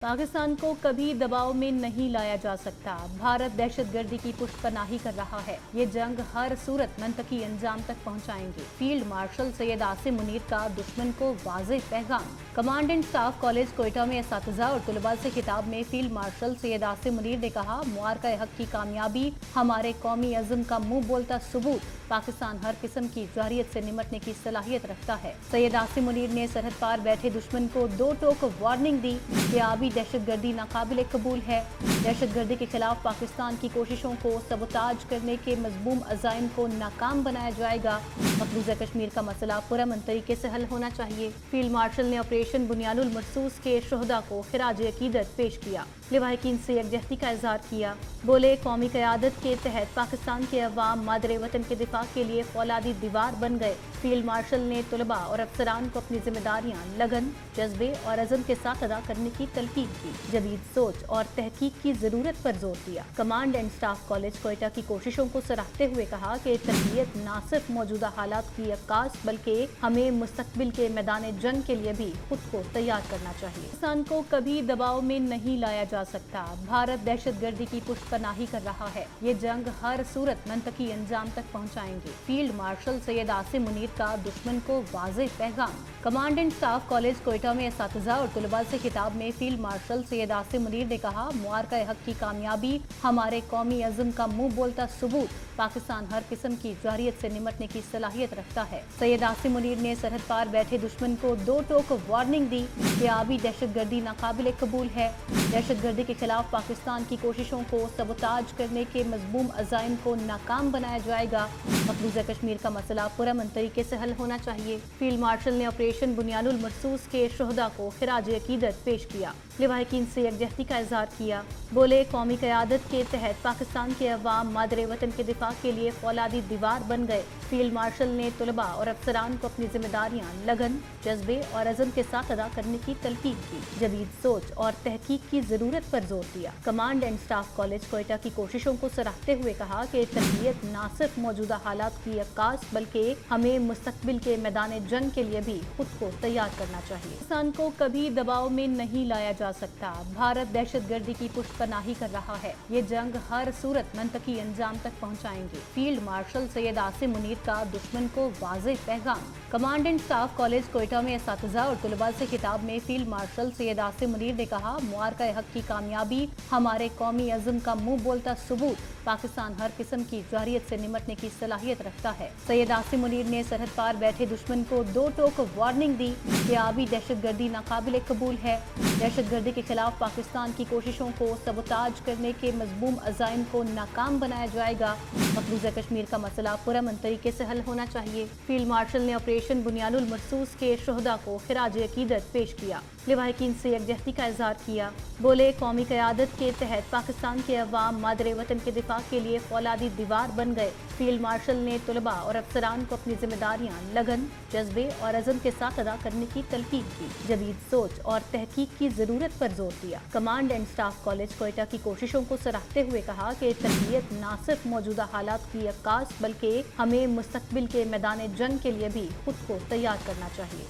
पाकिस्तान को कभी दबाव में नहीं लाया जा सकता। भारत दहशतगर्दी की पुष्टपनाही कर रहा है। ये जंग हर सूरत मंतकी अंजाम तक पहुंचाएंगे। फील्ड मार्शल सैयद आसिम मुनीर का दुश्मन को वाज़ेह पैगाम। Command and staff college Quetta में असातिज़ा और तलबा से खिताब में फील्ड मार्शल सैयद आसिम मुनीर ने कहा, मुआरका हक की कामयाबी हमारे कौमी अज़्म का मुंह बोलता सबूत। पाकिस्तान हर किस्म की जारियत से निमटने की सलाहियत रखता है। सैयद आसिम मुनीर ने सरहद पार बैठे दुश्मन को दो टोक वार्निंग दी कि आबी दहशतगर्दी नाकाबिल कबूल है। दहशतगर्दी के खिलाफ पाकिस्तान की कोशिशों को सबोताज करने के मजबूम अज़ाइम को नाकाम बनाया जाएगा। मकबूजा कश्मीर का मसला पुरअमन तरीके से हल होना चाहिए। फील्ड मार्शल ने ऑपरेशन बुनियानुल मरसूस के शुहदा को खिराज अकीदत पेश किया। लिवाहिकीन से यकजहती का इजहार किया। बोले, कौमी क़यादत के तहत पाकिस्तान के अवाम मादरे वतन के दिफा के लिए फौलादी दीवार बन गए। फील्ड मार्शल ने तलबा और अफसरान को अपनी जिम्मेदारियां लगन, जज्बे और अज़म के साथ अदा करने की तलकीन की। जदीद सोच और तहकीक की जरूरत पर जोर दिया। Command and staff college Quetta की कोशिशों को सराहते हुए कहा कि तरबियत न सिर्फ मौजूदा हालात की अक्कास बल्कि हमें मुस्तकबिल के मैदान जंग के लिए भी खुद को तैयार करना चाहिए। पाकिस्तान को कभी दबाव में नहीं लाया जा सकता। भारत दहशतगर्दी की पुष्टपनाही कर रहा है। ये जंग हर सूरत मंतकी अंजाम तक पहुंचाएंगे। फील्ड मार्शल सैयद आसिम मुनीर का दुश्मन को वाज़ेह पैगाम। Command and staff college Quetta में असातिज़ा और तलबा से खिताब में फील्ड मार्शल सैयद आसिम मुनीर ने कहा, मुआरका हक की कामयाबी हमारे कौमी अज़्म का मुंह बोलता सबूत। पाकिस्तान हर किस्म की जारियत से निमटने की सलाहियत रखता है। सैयद आसिम मुनीर ने सरहद पार बैठे दुश्मन को दो टोक वार्निंग दी कि आबी दहशतगर्दी नाकाबिल कबूल है। दहशतगर्दी के खिलाफ पाकिस्तान की कोशिशों को सबोताज करने के मजबूम अज़ाइम को नाकाम बनाया जाएगा। मकबूजा कश्मीर का मसला पुरअमन तरीके से हल होना चाहिए। फील्ड मार्शल ने ऑपरेशन बुनियानुल मरसूस के शुहदा को खिराज अकीदत पेश किया। लिवाहिकीन से यकजहती का इजहार किया। बोले, कौमी क़यादत के तहत पाकिस्तान के अवाम मादरे वतन के दिफा के लिए फौलादी दीवार बन गए। फील्ड मार्शल ने तलबा और अफसरान को अपनी जिम्मेदारियां लगन, जज्बे और अज़म के साथ अदा करने की तलकीन की। जदीद सोच और तहकीक की जरूरत पर जोर दिया। Command and staff college Quetta की कोशिशों को सराहते हुए कहा कि तरबियत न सिर्फ मौजूदा हालात की अक्कास बल्कि हमें मुस्तकबिल के मैदान जंग के लिए भी खुद को तैयार करना चाहिए। पाकिस्तान को कभी दबाव में नहीं लाया जा सकता। भारत दहशतगर्दी की पुष्टपनाही कर रहा है। ये जंग हर सूरत मंतकी अंजाम तक पहुंचाएंगे। फील्ड मार्शल सैयद आसिम मुनीर का दुश्मन को वाज़ेह पैगाम। Command and staff college Quetta में असातिज़ा और तलबा से खिताब में फील्ड मार्शल सैयद आसिम मुनीर ने कहा, मुआरका हक की कामयाबी हमारे कौमी अज़्म का मुंह बोलता सबूत। पाकिस्तान हर किस्म की जारियत से निमटने की सलाहियत रखता है। सैयद आसिम मुनीर ने सरहद पार बैठे दुश्मन को दो टोक वार्निंग दी कि आबी दहशतगर्दी नाकाबिल कबूल है। दहशतगर्दी के खिलाफ पाकिस्तान की कोशिशों को सबोताज करने के मजबूम अज़ाइम को नाकाम बनाया जाएगा। मकबूजा कश्मीर का मसला पुरअमन तरीके से हल होना चाहिए। फील्ड मार्शल ने ऑपरेशन बुनियानुल मरसूस के शुहदा को खिराज अकीदत पेश किया। लिवाहिकीन से यकजहती का इजहार किया। बोले, कौमी क़यादत के तहत पाकिस्तान के अवाम मादरे वतन के दिफा के लिए फौलादी दीवार बन गए। फील्ड मार्शल ने तलबा और अफसरान को अपनी जिम्मेदारियां लगन, जज्बे और अज़म के साथ अदा करने की तलकीन की। जदीद सोच और तहकीक की जरूरत पर जोर दिया। Command and staff college Quetta की कोशिशों को सराहते हुए कहा कि तरबियत न सिर्फ मौजूदा हालात की अक्कास बल्कि हमें मुस्तकबिल के मैदान जंग के लिए भी खुद को तैयार करना चाहिए।